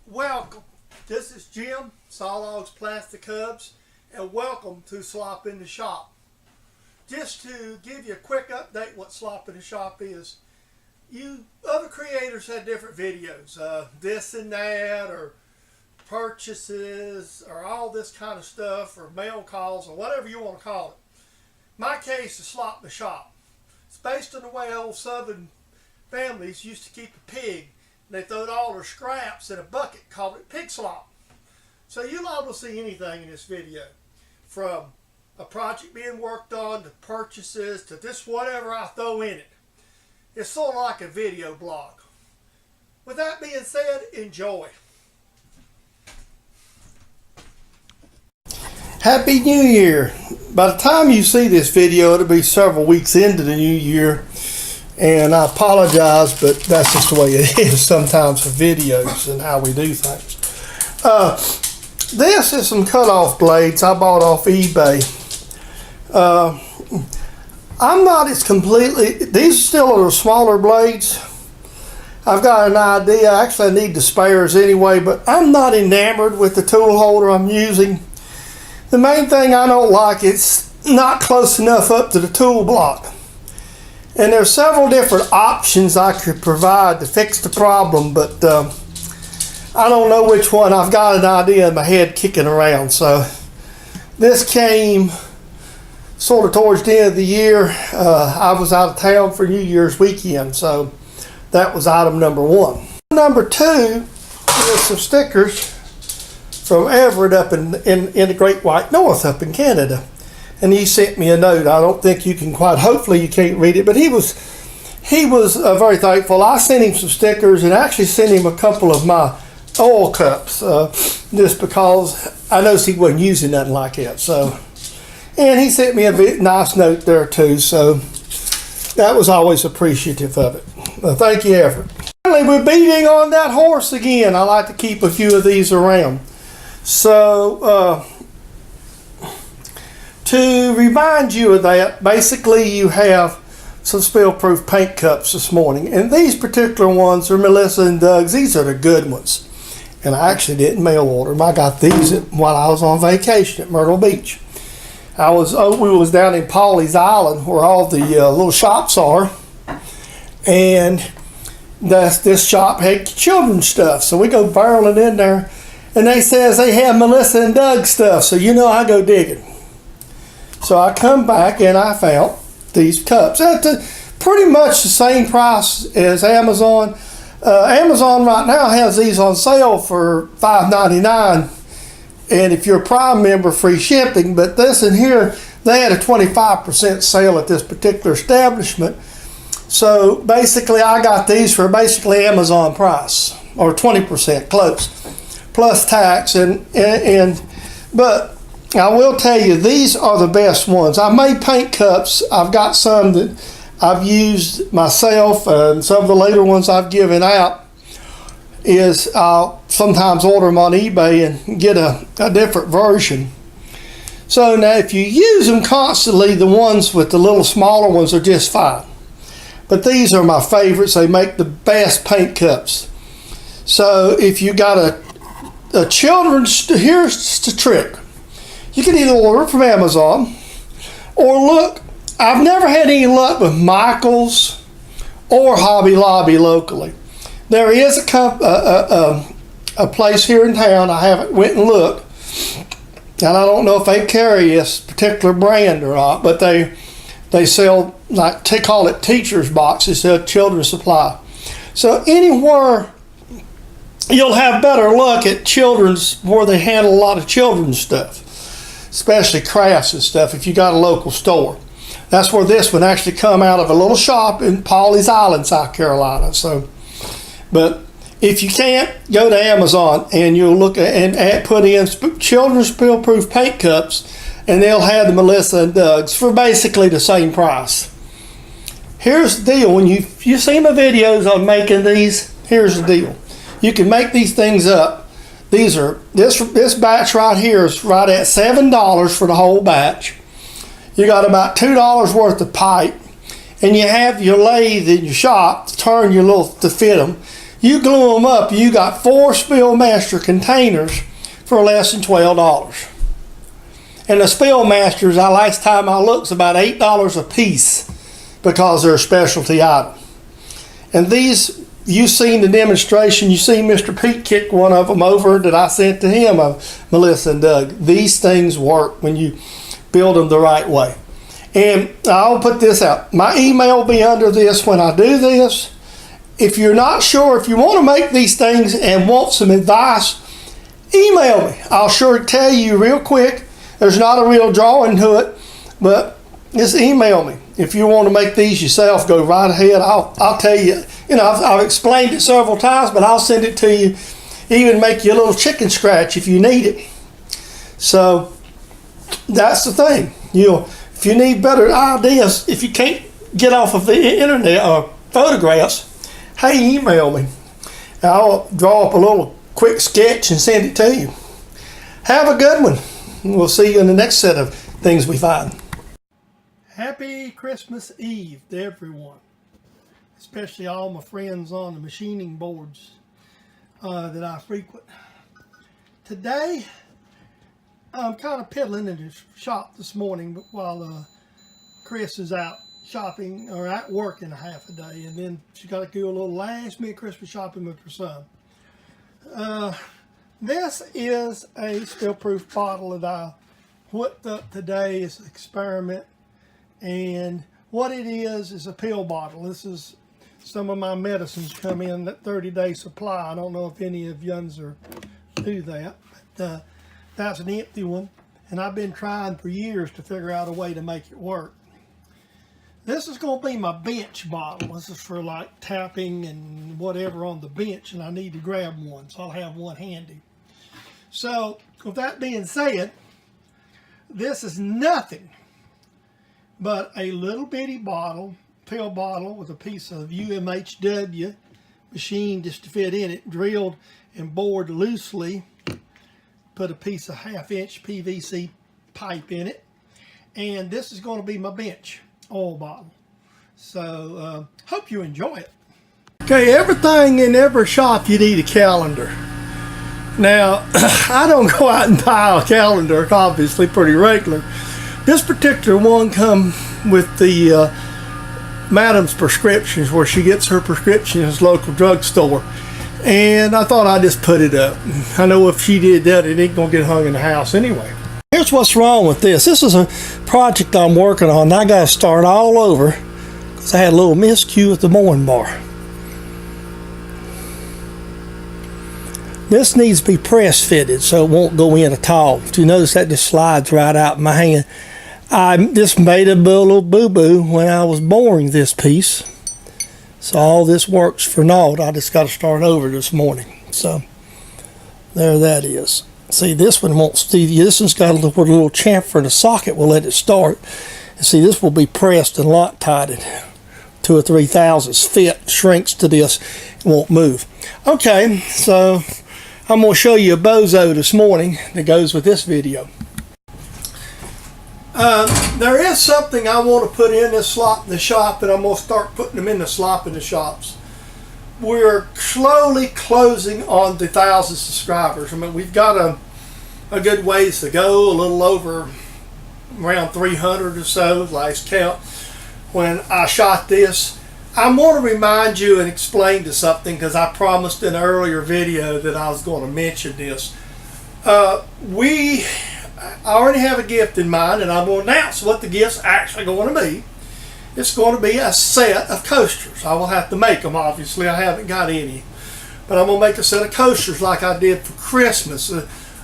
Welcome. This is Jim, Sawlogs Plastic Hubs, and welcome to Slop in the Shop. Just to give you a quick update what Slop in the Shop is. Other creators had different videos, this and that, or purchases, or all this kind of stuff, or mail calls, or whatever you want to call it. My case is Slop in the Shop. It's based on the way old Southern families used to keep a pig. They throwed all their scraps in a bucket, called it pig slop. So you'll be able to see anything in this video, from a project being worked on, to purchases, to just whatever I throw in it. It's sort of like a video blog. With that being said, enjoy. Happy New Year. By the time you see this video, it'll be several weeks into the new year. And I apologize, but that's just the way it is sometimes for videos and how we do things. This is some cutoff blades I bought off eBay. I'm not as completely, these are still are smaller blades. I've got an idea, actually I need the spares anyway, but I'm not enamored with the tool holder I'm using. The main thing I don't like is not close enough up to the tool block. And there's several different options I could provide to fix the problem, but I don't know which one. I've got an idea in my head kicking around. So this came sort of towards the end of the year. I was out of town for New Year's weekend, so that was item number one. Number two is some stickers from Everett up in the Great White North up in Canada. And he sent me a note. I don't think you can quite, hopefully you can't read it, but he was very thankful. I sent him some stickers and actually sent him a couple of my oil cups, just because I noticed he wasn't using nothing like that. So, and he sent me a nice note there too, so that was always appreciative of it. Thank you, Everett. Finally, we're beating on that horse again. I like to keep a few of these around. So, to remind you of that, basically you have some spill-proof paint cups this morning. And these particular ones are Melissa and Doug's. These are the good ones. And I actually didn't mail order them. I got these while I was on vacation at Myrtle Beach. We was down in Pawleys Island where all the little shops are. And this shop had children's stuff. So we go barreling in there. And they says they have Melissa and Doug stuff. So you know I go digging. So I come back and I found these cups at pretty much the same price as Amazon. Amazon right now has these on sale for $5.99, and if you're a Prime member, free shipping. But this in here, they had a 25% sale at this particular establishment. So basically, I got these for basically Amazon price, or 20% close, plus tax. But I will tell you, these are the best ones. I made paint cups. I've got some that I've used myself, and some of the later ones I've given out is I'll sometimes order them on eBay and get a different version. So now if you use them constantly, the ones with the little smaller ones are just fine. But these are my favorites. They make the best paint cups. So if you got a children's, here's the trick. You can either order from Amazon, or look, I've never had any luck with Michael's or Hobby Lobby locally. There is a place here in town, I haven't went and looked, and I don't know if they carry this particular brand or not, but they sell, like, they call it teacher's boxes, they sell children's supply. So anywhere you'll have better luck at children's, where they handle a lot of children's stuff, especially crafts and stuff, if you got a local store. That's where this one actually come out of a little shop in Pawleys Island, South Carolina. So, but if you can't, go to Amazon and you'll look at and put in children's spill-proof paint cups, and they'll have the Melissa and Doug's for basically the same price. Here's the deal. When you see my videos on making these, here's the deal. You can make these things up. This batch right here is right at $7 for the whole batch. You got about $2 worth of pipe, and you have your lathe in your shop to turn to fit them. You glue them up, you got 4 Spillmaster containers for less than $12. And the Spillmasters, last time I looked, is about $8 a piece because they're a specialty item. And these, you've seen the demonstration. You see Mr. Pete kick one of them over that I sent to him of Melissa and Doug. These things work when you build them the right way. And I'll put this out. My email will be under this when I do this. If you're not sure, if you want to make these things and want some advice, email me. I'll sure tell you real quick. There's not a real drawing to it, but just email me. If you want to make these yourself, go right ahead. I'll tell you. You know, I've explained it several times, but I'll send it to you. Even make you a little chicken scratch if you need it. So that's the thing. If you need better ideas, if you can't get off of the internet or photographs, hey, email me. I'll draw up a little quick sketch and send it to you. Have a good one. We'll see you in the next set of things we find. Happy Christmas Eve to everyone, especially all my friends on the machining boards that I frequent. Today, I'm kind of piddling in the shop this morning while Chris is out shopping or at work in a half a day, and then she got to do a little last minute Christmas shopping with her son. This is a spill-proof bottle that I whipped up today as an experiment, and what it is a pill bottle. This is some of my medicines come in that 30-day supply. I don't know if any of yuns do that, but that's an empty one, and I've been trying for years to figure out a way to make it work. This is going to be my bench bottle. This is for like tapping and whatever on the bench, and I need to grab one, so I'll have one handy. So, with that being said, this is nothing but a little bitty bottle, pill bottle with a piece of UMHW machine just to fit in it, drilled and bored loosely, put a piece of 1/2-inch PVC pipe in it, and this is going to be my bench oil bottle. So hope you enjoy it. Okay, everything in every shop you need a calendar. Now I don't go out and buy a calendar, obviously pretty regular. This particular one come with the madam's prescriptions, where she gets her prescriptions local drugstore, and I thought I'd just put it up. I know if she did that, it ain't gonna get hung in the house anyway. Here's what's wrong with this. This is a project I'm working on, and I got to start all over because I had a little miscue with the mooring bar. This needs to be press fitted so it won't go in at all. If you notice, that just slides right out in my hand. I just made a little boo-boo when I was boring this piece. So all this works for naught. I just got to start over this morning. So there that is. See, this one won't see. This one's got a little chamfer in the socket. We'll let it start. And see, this will be pressed and Loctited. 2 or 3 thousandths fit, shrinks to this, it won't move. Okay, so I'm going to show you a bozo this morning that goes with this video. There is something I want to put in this slop in the shop, and I'm going to start putting them in the slop in the shops. We're slowly closing on the 1,000 subscribers. I mean, we've got a good ways to go, a little over around 300 or so, last count. When I shot this, I want to remind you and explain to something, because I promised in an earlier video that I was going to mention this. I already have a gift in mind, and I'm going to announce what the gift's actually going to be. It's going to be a set of coasters. I will have to make them, obviously. I haven't got any. But I'm going to make a set of coasters like I did for Christmas.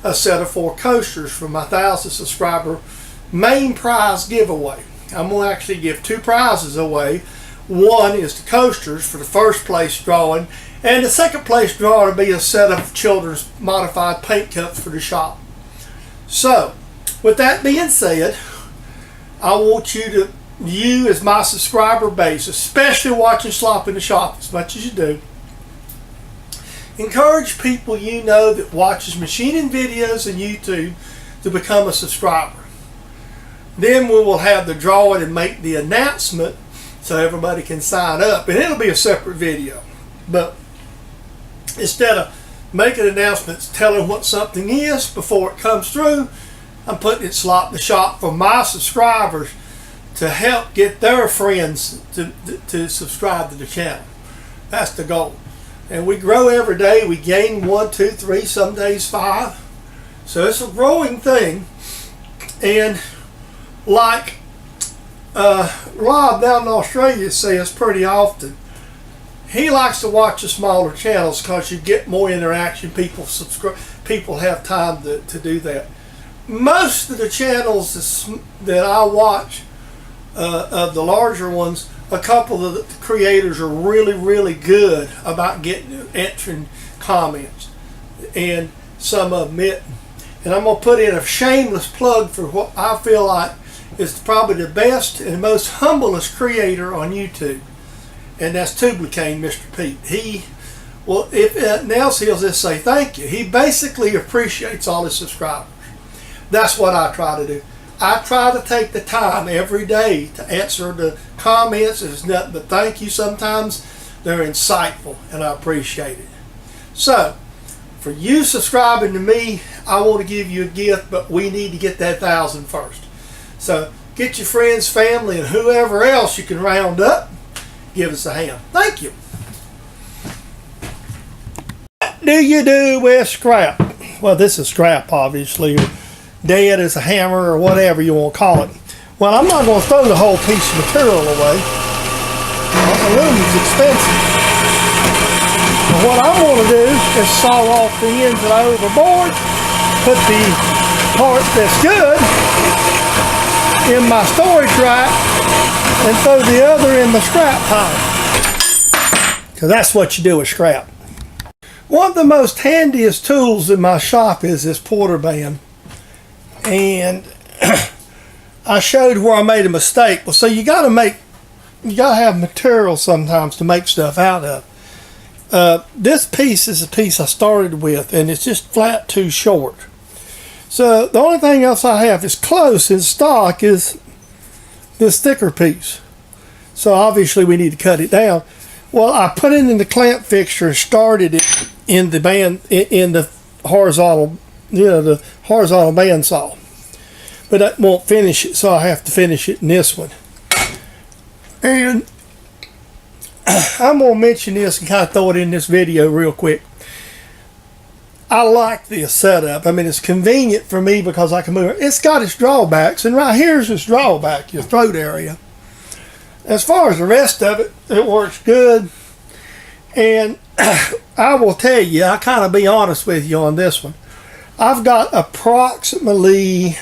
A set of 4 coasters for my 1,000 subscriber main prize giveaway. I'm going to actually give 2 prizes away. One is the coasters for the first place drawing, and the second place drawing will be a set of children's modified paint cups for the shop. So, with that being said, I want you as my subscriber base, especially watching Slop in the Shop as much as you do, encourage people you know that watches machining videos on YouTube to become a subscriber. Then we will have the drawing and make the announcement so everybody can sign up, and it'll be a separate video. But instead of making announcements telling what something is before it comes through, I'm putting it Slop in the Shop for my subscribers to help get their friends to subscribe to the channel. That's the goal. And we grow every day. We gain 1, 2, 3, some days 5. So it's a growing thing. And like Rob down in Australia says pretty often, he likes to watch the smaller channels because you get more interaction. People subscribe. People have time to do that. Most of the channels that I watch, of the larger ones, a couple of the creators are really good about answering comments, and some of them it. And I'm going to put in a shameless plug for what I feel like is probably the best and most humblest creator on YouTube, and that's Tublicane Mr. Pete. He, well, if nothing else, he'll just say thank you. He basically appreciates all his subscribers. That's what I try to do. I try to take the time every day to answer the comments. It's nothing but thank you. Sometimes they're insightful, and I appreciate it. So, for you subscribing to me, I want to give you a gift, but we need to get that 1,000 first. So, get your friends, family, and whoever else you can round up. Give us a hand. Thank you. What do you do with scrap? Well, this is scrap, obviously. Dead as a hammer or whatever you want to call it. Well, I'm not going to throw the whole piece of material away. Aluminum's expensive. But what I want to do is saw off the ends that I overboard, put the part that's good in my storage rack, and throw the other in the scrap pile. Because that's what you do with scrap. One of the most handiest tools in my shop is this Porter band. And I showed where I made a mistake. Well, so you gotta have material sometimes to make stuff out of. This piece is a piece I started with, and it's just flat too short. So the only thing else I have is close in stock is this thicker piece. So obviously we need to cut it down. Well, I put it in the clamp fixture and started it in the band in the horizontal. The horizontal bandsaw, but that won't finish it, so I have to finish it in this one. And I'm going to mention this and kind of throw it in this video real quick. I like this setup. I mean, it's convenient for me because I can move it. It's got its drawbacks, and right here's its drawback, your throat area. As far as the rest of it, it works good. And I will tell you, I'll kind of be honest with you on this one. I've got approximately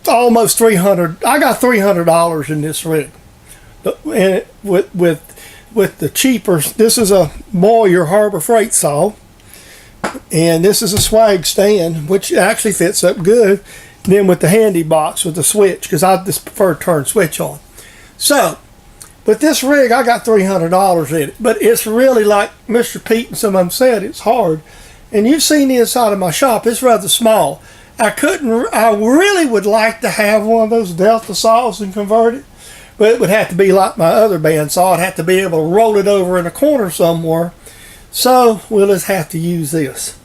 almost $300. I got $300 in this rig, and with the cheaper. This is a Boyer Harbor Freight saw, and this is a swag stand, which actually fits up good. Then with the handy box with the switch, because I just prefer to turn switch on. So. With this rig, I got $300 in it, but it's really like Mr. Pete and some of them said, it's hard. And you've seen the inside of my shop, it's rather small. I really would like to have one of those Delta saws and convert it, but it would have to be like my other bandsaw. I'd have to be able to roll it over in a corner somewhere. So we'll just have to use this.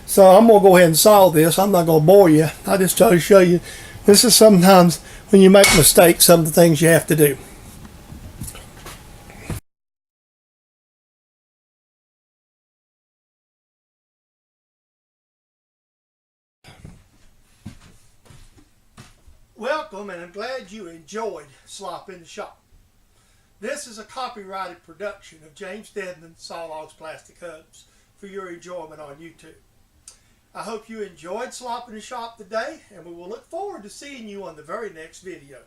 So I'm going to go ahead and saw this. I'm not going to bore you. I just try to show you. This is sometimes when you make mistakes, some of the things you have to do. Welcome, and I'm glad you enjoyed Slop in the Shop. This is a copyrighted production of James Dedman, Sawlogs Plastic Hubs, for your enjoyment on YouTube. I hope you enjoyed Slop in the Shop today, and we will look forward to seeing you on the very next video.